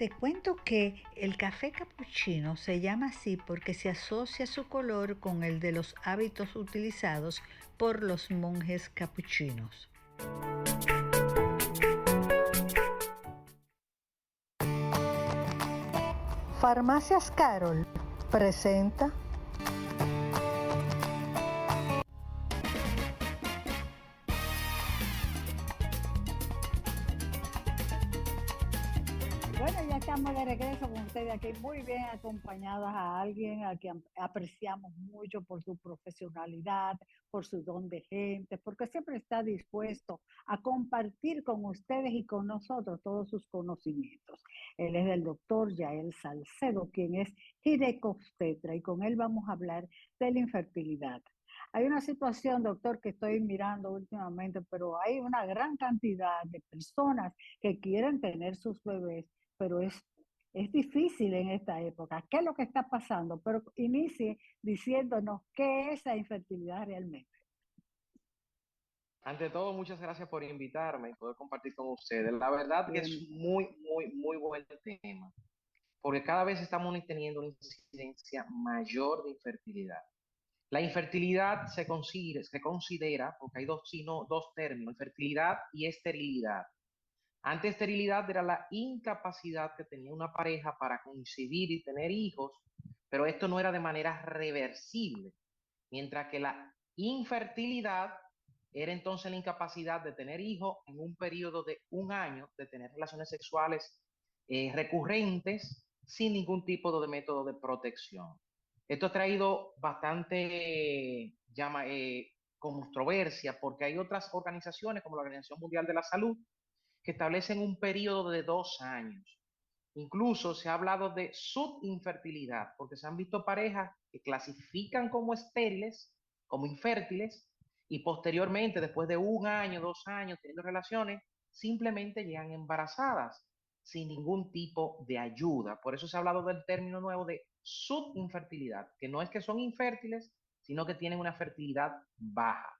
Te cuento que el café capuchino se llama así porque se asocia su color con el de los hábitos utilizados por los monjes capuchinos. Farmacias Carol presenta. Bueno, ya estamos de regreso con ustedes aquí, muy bien acompañadas a alguien a quien apreciamos mucho por su profesionalidad, por su don de gente, porque siempre está dispuesto a compartir con ustedes y con nosotros todos sus conocimientos. Él es el doctor Yael Salcedo, quien es ginecobstetra, y con él vamos a hablar de la infertilidad. Hay una situación, doctor, que estoy mirando últimamente, pero hay una gran cantidad de personas que quieren tener sus bebés, pero es difícil en esta época. ¿Qué es lo que está pasando? Pero inicie diciéndonos qué es la infertilidad realmente. Ante todo, muchas gracias por invitarme y poder compartir con ustedes. La verdad que es Bien, muy buen tema, porque cada vez estamos teniendo una incidencia mayor de infertilidad. La infertilidad se considera, porque hay dos términos, infertilidad y esterilidad. Antes, esterilidad era la incapacidad que tenía una pareja para coincidir y tener hijos, pero esto no era de manera reversible, mientras que la infertilidad era entonces la incapacidad de tener hijos en un periodo de un año, de tener relaciones sexuales recurrentes sin ningún tipo de método de protección. Esto ha traído bastante controversia porque hay otras organizaciones como la Organización Mundial de la Salud que establecen un periodo de 2 años. Incluso se ha hablado de subinfertilidad, porque se han visto parejas que clasifican como estériles, como infértiles, y posteriormente, después de un año, 2 años teniendo relaciones, simplemente llegan embarazadas sin ningún tipo de ayuda. Por eso se ha hablado del término nuevo de subinfertilidad, que no es que son infértiles, sino que tienen una fertilidad baja.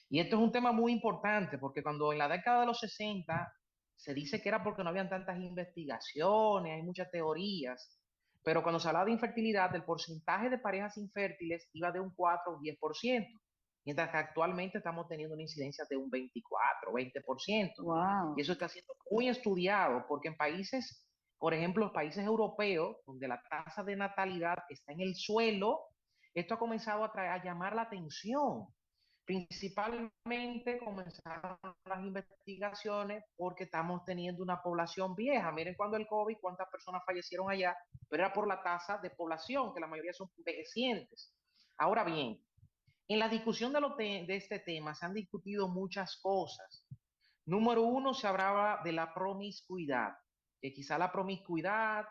Y esto es un tema muy importante porque cuando en la década de los 60 se dice que era porque no habían tantas investigaciones, hay muchas teorías, pero cuando se hablaba de infertilidad, el porcentaje de parejas infértiles iba de un 4 o 10%, mientras que actualmente estamos teniendo una incidencia de un 24 o 20%. Y wow. eso está siendo muy estudiado porque en países, por ejemplo, los países europeos, donde la tasa de natalidad está en el suelo, esto ha comenzado a llamar la atención. Principalmente comenzaron las investigaciones porque estamos teniendo una población vieja. Miren cuando el COVID, cuántas personas fallecieron allá, pero era por la tasa de población, que la mayoría son envejecientes. Ahora bien, en la discusión de este tema se han discutido muchas cosas. Número uno, se hablaba de la promiscuidad, que quizá la promiscuidad,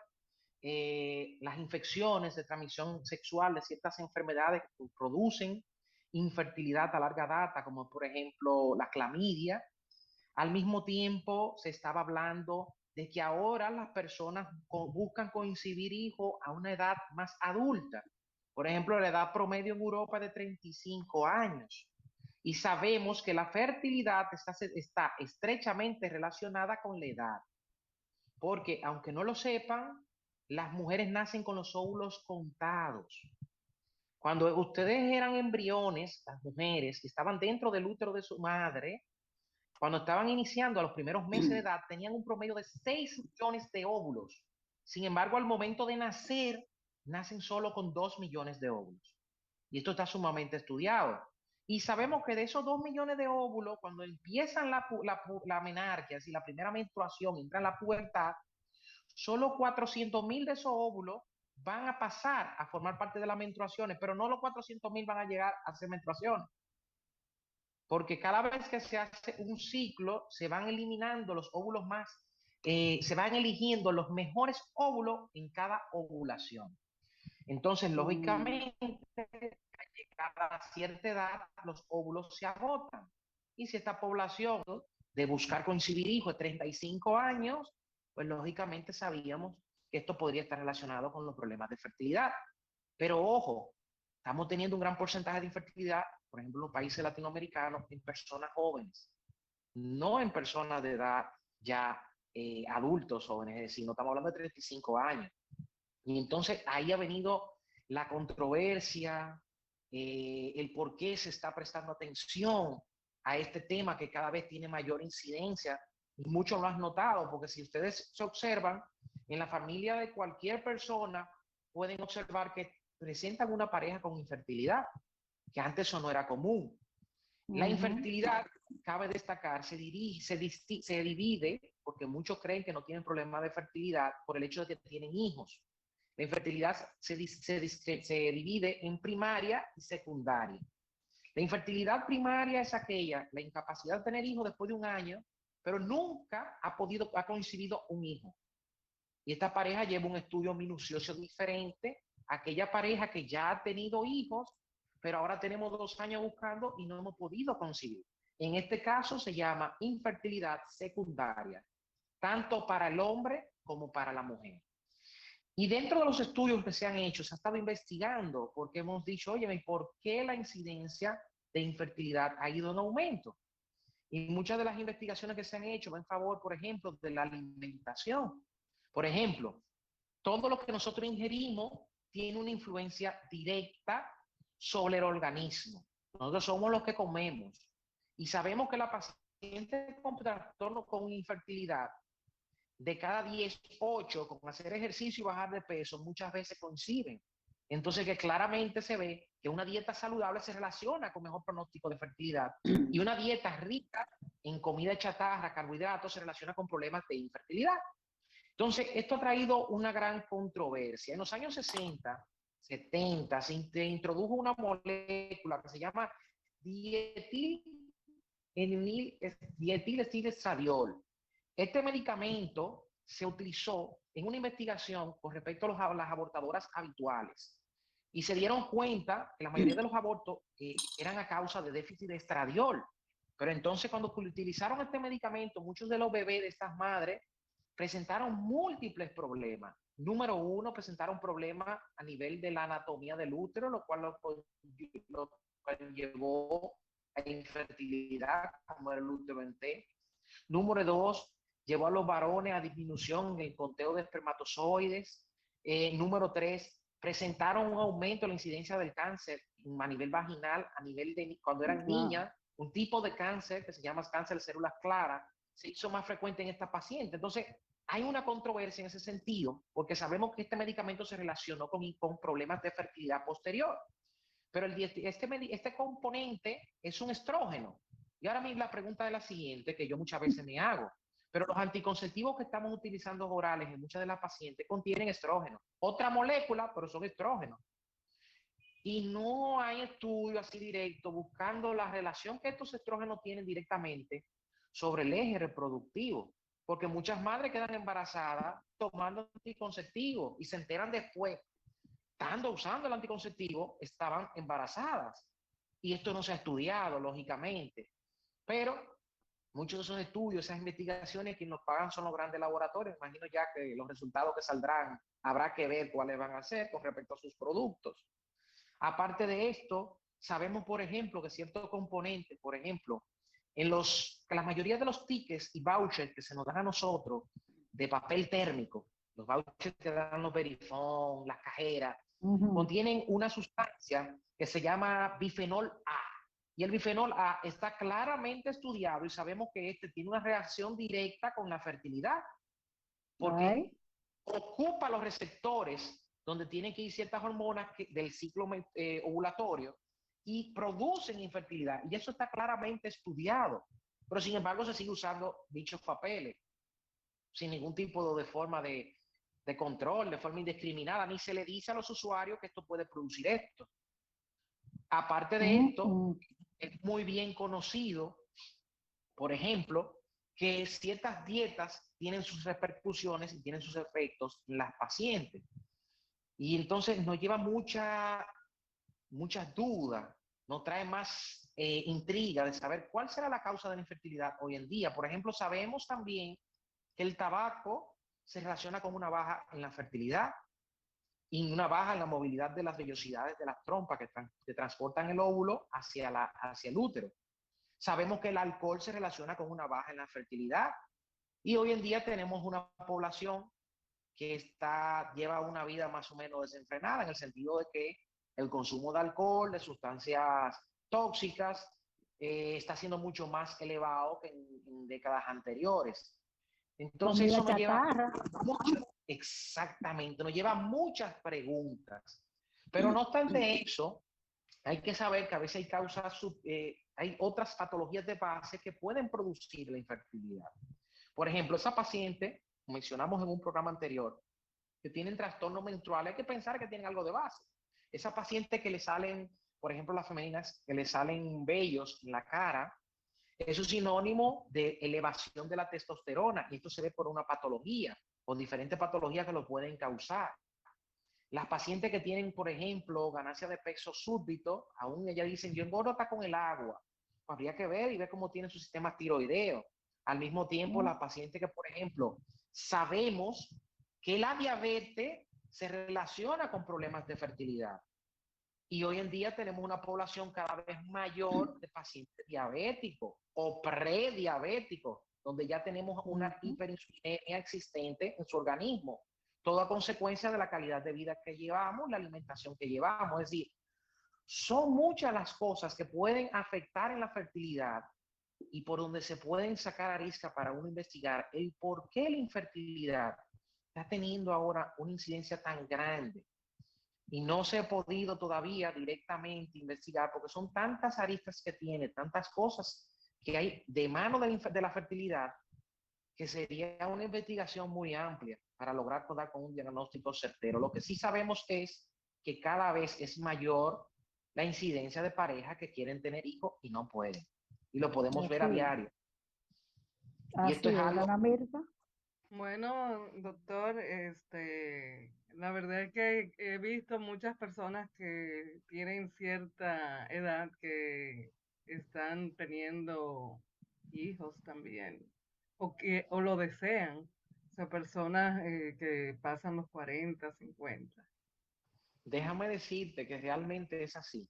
las infecciones de transmisión sexual de ciertas enfermedades que producen infertilidad a larga data, como por ejemplo la clamidia. Al mismo tiempo se estaba hablando de que ahora las personas buscan concebir hijos a una edad más adulta. Por ejemplo, la edad promedio en Europa es de 35 años. Y sabemos que la fertilidad está estrechamente relacionada con la edad, porque aunque no lo sepan, las mujeres nacen con los óvulos contados. Cuando ustedes eran embriones, las mujeres que estaban dentro del útero de su madre, cuando estaban iniciando a los primeros meses de edad, tenían un promedio de 6 millones de óvulos. Sin embargo, al momento de nacer, nacen solo con 2 millones de óvulos. Y esto está sumamente estudiado. Y sabemos que de esos 2 millones de óvulos, cuando empiezan la menarquia, si la primera menstruación, entra en la pubertad, solo 400.000 de esos óvulos van a pasar a formar parte de las menstruaciones, pero no los 400.000 van a llegar a ser menstruaciones, porque cada vez que se hace un ciclo, se van eliminando los óvulos más, se van eligiendo los mejores óvulos en cada ovulación. Entonces, Mm, lógicamente, a cierta edad, los óvulos se agotan. Y si esta población de buscar concebir hijos de 35 años, pues lógicamente sabíamos que esto podría estar relacionado con los problemas de fertilidad. Pero ojo, estamos teniendo un gran porcentaje de infertilidad, por ejemplo, en los países latinoamericanos, en personas jóvenes, no en personas de edad ya adultos jóvenes, es decir, no estamos hablando de 35 años. Y entonces ahí ha venido la controversia, el por qué se está prestando atención a este tema que cada vez tiene mayor incidencia. Y muchos lo han notado, porque si ustedes se observan, en la familia de cualquier persona pueden observar que presentan una pareja con infertilidad, que antes eso no era común. La infertilidad, cabe destacar, se divide, porque muchos creen que no tienen problema de fertilidad por el hecho de que tienen hijos. La infertilidad se divide en primaria y secundaria. La infertilidad primaria es aquella, la incapacidad de tener hijos después de un año, pero nunca ha coincidido un hijo. Y esta pareja lleva un estudio minucioso diferente a aquella pareja que ya ha tenido hijos, pero ahora tenemos 2 años buscando y no hemos podido conseguir. En este caso se llama infertilidad secundaria, tanto para el hombre como para la mujer. Y dentro de los estudios que se han hecho, se ha estado investigando porque hemos dicho, oye, ¿por qué la incidencia de infertilidad ha ido en aumento? Y muchas de las investigaciones que se han hecho van en favor, por ejemplo, de la alimentación. Por ejemplo, todo lo que nosotros ingerimos tiene una influencia directa sobre el organismo. Nosotros somos los que comemos. Y sabemos que la paciente con trastorno con infertilidad, de cada 10, 8 con hacer ejercicio y bajar de peso, muchas veces coinciden. Entonces, que claramente se ve que una dieta saludable se relaciona con mejor pronóstico de fertilidad y una dieta rica en comida chatarra, carbohidratos, se relaciona con problemas de infertilidad. Entonces, esto ha traído una gran controversia. En los años 60, 70, se introdujo una molécula que se llama dietilestilesadiol. Este medicamento se utilizó en una investigación con respecto a las abortadoras habituales y se dieron cuenta que la mayoría de los abortos eran a causa de déficit de estradiol. Pero entonces cuando utilizaron este medicamento, muchos de los bebés de estas madres presentaron múltiples problemas. Número 1, presentaron problemas a nivel de la anatomía del útero, lo cual llevó a infertilidad, como el útero en T. Número 2, llevó a los varones a disminución en el conteo de espermatozoides. Número 3, presentaron un aumento en la incidencia del cáncer a nivel vaginal, a nivel de cuando eran niñas, un tipo de cáncer que se llama cáncer de células claras, se hizo más frecuente en esta paciente. Entonces, hay una controversia en ese sentido, porque sabemos que este medicamento se relacionó con problemas de fertilidad posterior. Pero este componente es un estrógeno. Y ahora mismo la pregunta es la siguiente, que yo muchas veces me hago. Pero los anticonceptivos que estamos utilizando orales en muchas de las pacientes contienen estrógeno. Otra molécula, pero son estrógenos. Y no hay estudio así directo buscando la relación que estos estrógenos tienen directamente sobre el eje reproductivo. Porque muchas madres quedan embarazadas tomando anticonceptivos y se enteran después, estando usando el anticonceptivo, estaban embarazadas. Y esto no se ha estudiado, lógicamente. Pero muchos de esos estudios, esas investigaciones, quienes nos pagan son los grandes laboratorios. Imagino ya que los resultados que saldrán, habrá que ver cuáles van a ser con respecto a sus productos. Aparte de esto, sabemos, por ejemplo, que ciertos componentes, por ejemplo, que la mayoría de los tickets y vouchers que se nos dan a nosotros de papel térmico, los vouchers que dan los Verifone, las cajeras, contienen una sustancia que se llama bifenol A. Y el bifenol A está claramente estudiado y sabemos que este tiene una reacción directa con la fertilidad, porque ocupa los receptores donde tienen que ir ciertas hormonas del ciclo ovulatorio y producen infertilidad. Y eso está claramente estudiado. Pero sin embargo se sigue usando dichos papeles sin ningún tipo de forma de control, de forma indiscriminada, ni se le dice a los usuarios que esto puede producir esto. Aparte de esto, es muy bien conocido, por ejemplo, que ciertas dietas tienen sus repercusiones y tienen sus efectos en las pacientes. Y entonces nos lleva muchas dudas, nos trae más intriga de saber cuál será la causa de la infertilidad hoy en día. Por ejemplo, sabemos también que el tabaco se relaciona con una baja en la fertilidad y una baja en la movilidad de las vellosidades de las trompas que transportan el óvulo hacia el útero. Sabemos que el alcohol se relaciona con una baja en la fertilidad Y hoy en día tenemos una población que lleva una vida más o menos desenfrenada en el sentido de que el consumo de alcohol, de sustancias tóxicas, está siendo mucho más elevado que en décadas anteriores. Entonces Comida eso nos lleva chatarra. exactamente, nos lleva a muchas preguntas. Pero no obstante eso, hay que saber que a veces hay causas, hay otras patologías de base que pueden producir la infertilidad. Por ejemplo, esa paciente, mencionamos en un programa anterior, que tienen trastornos menstruales, hay que pensar que tienen algo de base. Esa paciente que le salen, por ejemplo, las femeninas, que le salen vellos en la cara, es un sinónimo de elevación de la testosterona y esto se ve por una patología o diferentes patologías que lo pueden causar. Las pacientes que tienen, por ejemplo, ganancia de peso súbito, aún ellas dicen, yo engordo hasta con el agua. Habría que ver y ver cómo tiene su sistema tiroideo. Al mismo tiempo, la paciente que, por ejemplo, sabemos que la diabetes se relaciona con problemas de fertilidad. Y hoy en día tenemos una población cada vez mayor de pacientes diabéticos o prediabéticos, donde ya tenemos una hiperinsulinemia existente en su organismo. Toda consecuencia de la calidad de vida que llevamos, la alimentación que llevamos. Es decir, son muchas las cosas que pueden afectar en la fertilidad y por donde se pueden sacar arisca para uno investigar el por qué la infertilidad está teniendo ahora una incidencia tan grande y no se ha podido todavía directamente investigar porque son tantas aristas que tiene, tantas cosas que hay de mano de la fertilidad que sería una investigación muy amplia para lograr dar con un diagnóstico certero. Lo que sí sabemos es que cada vez es mayor la incidencia de parejas que quieren tener hijos y no pueden. Y lo podemos ver a diario. Y esto es Así es, algo. Ana Mirta. Bueno, doctor, la verdad es que he visto muchas personas que tienen cierta edad que están teniendo hijos también, o lo desean, o sea, personas que pasan los 40, 50. Déjame decirte que realmente es así.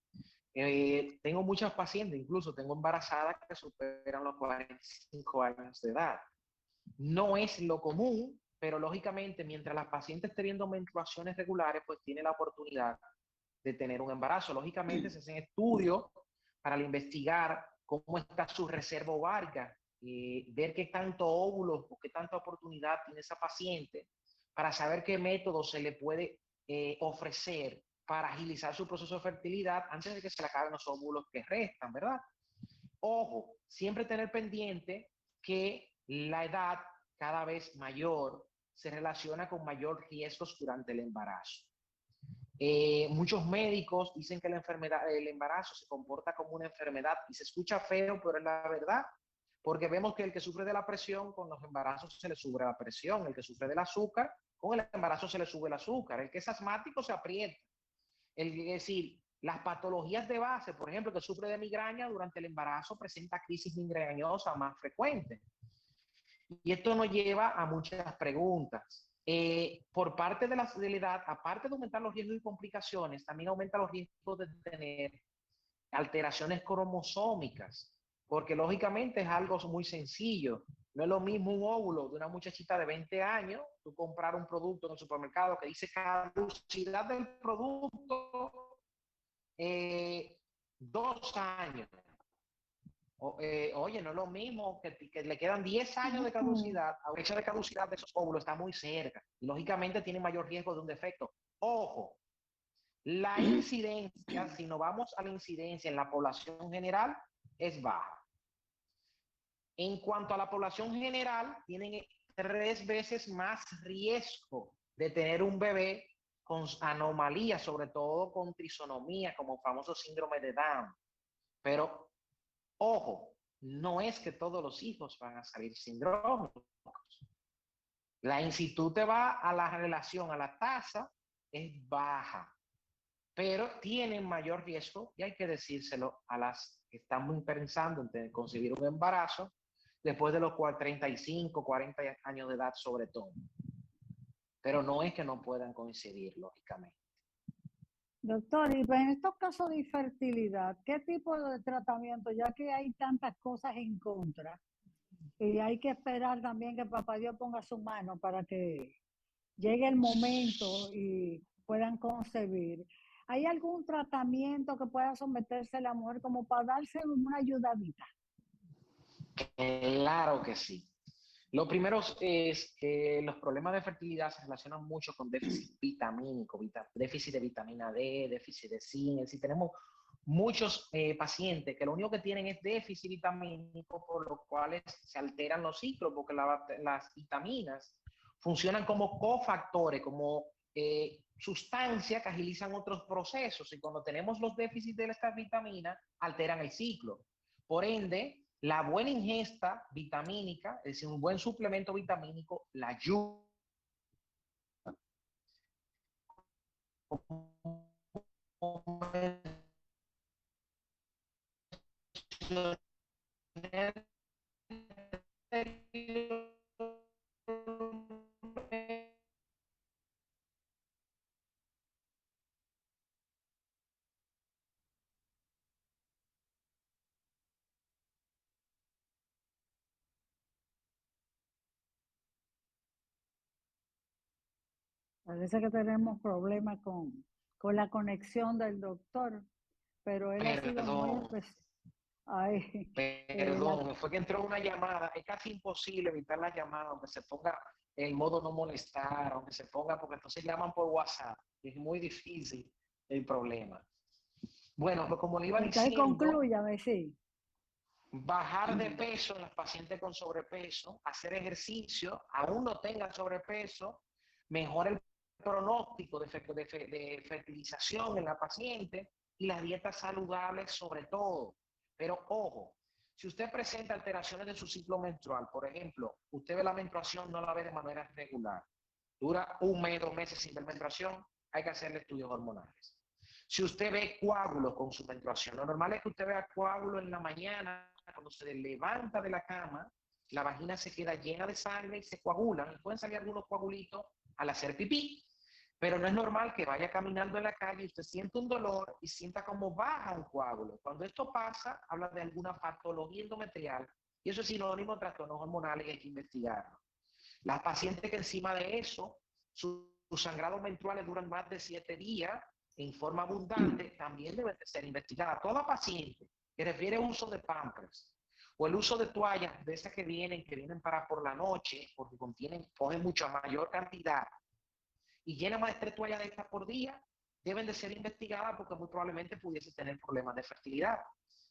Tengo muchas pacientes, incluso tengo embarazadas que superan los 45 años de edad. No es lo común, pero lógicamente mientras la paciente esté viendo menstruaciones regulares, pues tiene la oportunidad de tener un embarazo. Lógicamente se hacen estudios para investigar cómo está su reserva ovárica, ver qué tanto óvulos o qué tanta oportunidad tiene esa paciente para saber qué método se le puede ofrecer para agilizar su proceso de fertilidad antes de que se le acaben los óvulos que restan, ¿verdad? Ojo, siempre tener pendiente que la edad cada vez mayor se relaciona con mayor riesgos durante el embarazo. Muchos médicos dicen que el embarazo se comporta como una enfermedad y se escucha feo, pero es la verdad, porque vemos que el que sufre de la presión, con los embarazos se le sube la presión, el que sufre del azúcar, con el embarazo se le sube el azúcar, el que es asmático se aprieta. Es decir, las patologías de base, por ejemplo, que sufre de migraña durante el embarazo presenta crisis migrañosas más frecuentes. Y esto nos lleva a muchas preguntas. Por parte de la edad, aparte de aumentar los riesgos y complicaciones, también aumenta los riesgos de tener alteraciones cromosómicas, porque lógicamente es algo muy sencillo. No es lo mismo un óvulo de una muchachita de 20 años, tú comprar un producto en el supermercado que dice caducidad del producto 2 años. Oye, no es lo mismo que le quedan 10 años de caducidad, la fecha de caducidad de esos óvulos está muy cerca y lógicamente tiene mayor riesgo de un defecto. Ojo, la incidencia, si nos vamos a la incidencia en la población general, es baja. En cuanto a la población general, tienen 3 veces más riesgo de tener un bebé con anomalías, sobre todo con trisonomía, como famoso síndrome de Down. Pero ojo, no es que todos los hijos van a salir sindrómicos. La institute va a la relación, a la tasa, es baja, pero tienen mayor riesgo, y hay que decírselo a las que están muy pensando en concebir un embarazo, después de los 35, 40 años de edad sobre todo. Pero no es que no puedan coincidir, lógicamente. Doctor, y en estos casos de infertilidad, ¿qué tipo de tratamiento, ya que hay tantas cosas en contra, Y hay que esperar también que Papá Dios ponga su mano para que llegue el momento y puedan concebir. ¿Hay algún tratamiento que pueda someterse la mujer como para darse una ayudadita? Claro que sí. Lo primero es que los problemas de fertilidad se relacionan mucho con déficit vitamínico, déficit de vitamina D, déficit de zinc. Es decir, tenemos muchos pacientes que lo único que tienen es déficit vitamínico, por lo cual se alteran los ciclos, porque las vitaminas funcionan como cofactores, como sustancias que agilizan otros procesos. Y cuando tenemos los déficits de estas vitaminas, alteran el ciclo. Por ende, la buena ingesta vitamínica, es decir, un buen suplemento vitamínico, la ayuda Parece que tenemos problemas con la conexión del doctor, pero él ha sido muy Perdón, especial. Ay, la perdón, fue que entró una llamada. Es casi imposible evitar la llamada, aunque se ponga el modo no molestar, aunque se ponga, porque entonces llaman por WhatsApp. Es muy difícil el problema. Bueno, pues como le iba Entonces, diciendo, conclúyame, sí. bajar de peso en los pacientes con sobrepeso, hacer ejercicio, aún no tengan sobrepeso, mejora el pronóstico de fertilización en la paciente y las dietas saludables sobre todo. Pero ojo, si usted presenta alteraciones de su ciclo menstrual, por ejemplo, usted ve la menstruación, no la ve de manera regular, dura un mes, 2 meses sin ver menstruación, hay que hacerle estudios hormonales. Si usted ve coágulos con su menstruación, lo normal es que usted vea coágulos en la mañana, cuando se levanta de la cama, la vagina se queda llena de sangre y se coagulan, y pueden salir algunos coagulitos al hacer pipí. Pero no es normal que vaya caminando en la calle y usted siente un dolor y sienta como baja un coágulo. Cuando esto pasa, habla de alguna patología endometrial y eso es sinónimo de trastornos hormonales y hay que investigarlo. Las pacientes que encima de eso, sus sangrados menstruales duran más de 7 días en forma abundante, también deben de ser investigadas. Toda paciente que refiere uso de pampers o el uso de toallas de esas que vienen para por la noche, porque cogen mucha mayor cantidad y llenan más de 3 toallas de estas por día, deben de ser investigadas porque muy probablemente pudiese tener problemas de fertilidad.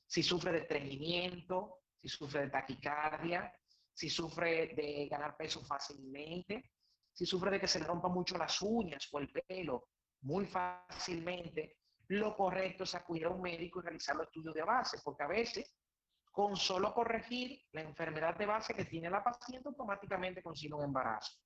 Si sufre de estreñimiento, si sufre de taquicardia, si sufre de ganar peso fácilmente, si sufre de que se le rompan mucho las uñas o el pelo muy fácilmente, lo correcto es acudir a un médico y realizar los estudios de base, porque a veces con solo corregir la enfermedad de base que tiene la paciente, automáticamente consigue un embarazo.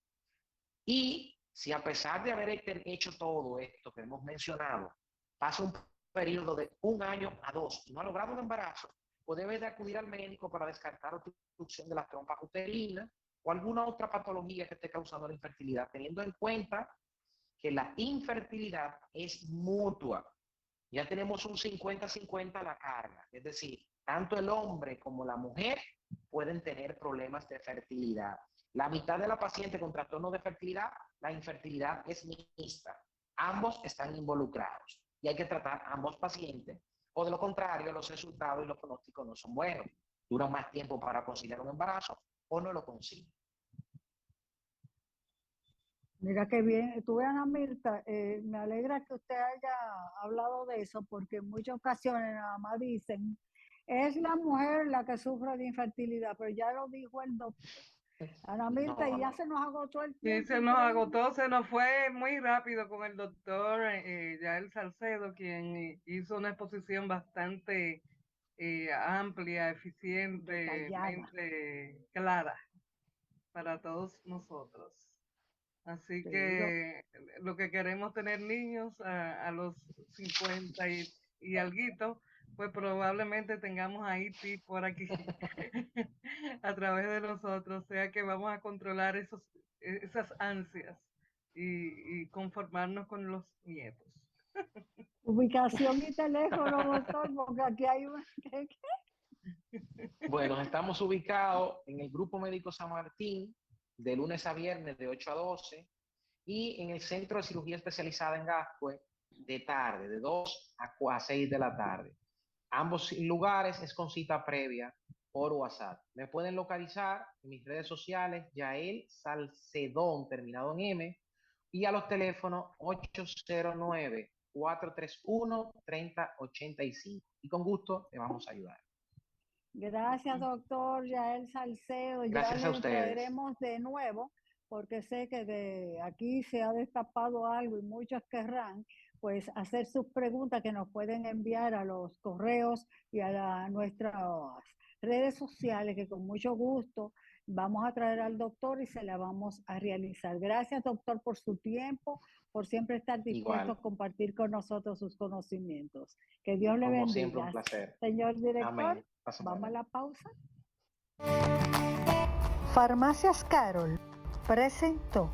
Y si a pesar de haber hecho todo esto que hemos mencionado, pasa un periodo de 1 año a 2 y no ha logrado un embarazo, pues debe de acudir al médico para descartar obstrucción de las trompas uterinas o alguna otra patología que esté causando la infertilidad, teniendo en cuenta que la infertilidad es mutua. Ya tenemos un 50-50 a la carga, es decir, tanto el hombre como la mujer pueden tener problemas de fertilidad. La mitad de la paciente con trastorno de fertilidad, la infertilidad es mixta. Ambos están involucrados y hay que tratar a ambos pacientes. O de lo contrario, los resultados y los pronósticos no son buenos. Duran más tiempo para conciliar un embarazo o no lo consiguen. Mira qué bien. Tú vean, Ana Mirta, me alegra que usted haya hablado de eso, porque en muchas ocasiones nada más dicen, es la mujer la que sufre de infertilidad, pero ya lo dijo el doctor. Ana Mirta, No, y ya no. se nos agotó el Sí, tiempo, se nos increíble. agotó, se nos fue muy rápido con el doctor Yael Salcedo, quien hizo una exposición bastante amplia, Detallada. eficientemente clara para todos nosotros. Así Sí, que lo que queremos tener niños a los 50 y alguito, pues probablemente tengamos a IT por aquí a través de nosotros, o sea que vamos a controlar esas ansias y conformarnos con los nietos. ubicación y teléfono, doctor, porque aquí hay una... Bueno, estamos ubicados en el Grupo Médico San Martín, de lunes a viernes de 8 a 12, y en el Centro de Cirugía Especializada en Gascue, de tarde, de 2 a 6 de la tarde. Ambos lugares es con cita previa por WhatsApp. Me pueden localizar en mis redes sociales, Yael Salcedón, terminado en M, y a los teléfonos 809-431-3085. Y con gusto le vamos a ayudar. Gracias, doctor Yael Salcedo. Ya Gracias a le ustedes. traeremos de nuevo, porque sé que de aquí se ha destapado algo y muchos querrán pues hacer sus preguntas que nos pueden enviar a los correos y a nuestras redes sociales, que con mucho gusto vamos a traer al doctor y se la vamos a realizar. Gracias, doctor, por su tiempo, por siempre estar dispuesto Igual, a compartir con nosotros sus conocimientos. Que Dios le como siempre, un bendiga. placer. Señor director, Amén. Pasen vamos a buenas. la pausa. Farmacias Carol presentó.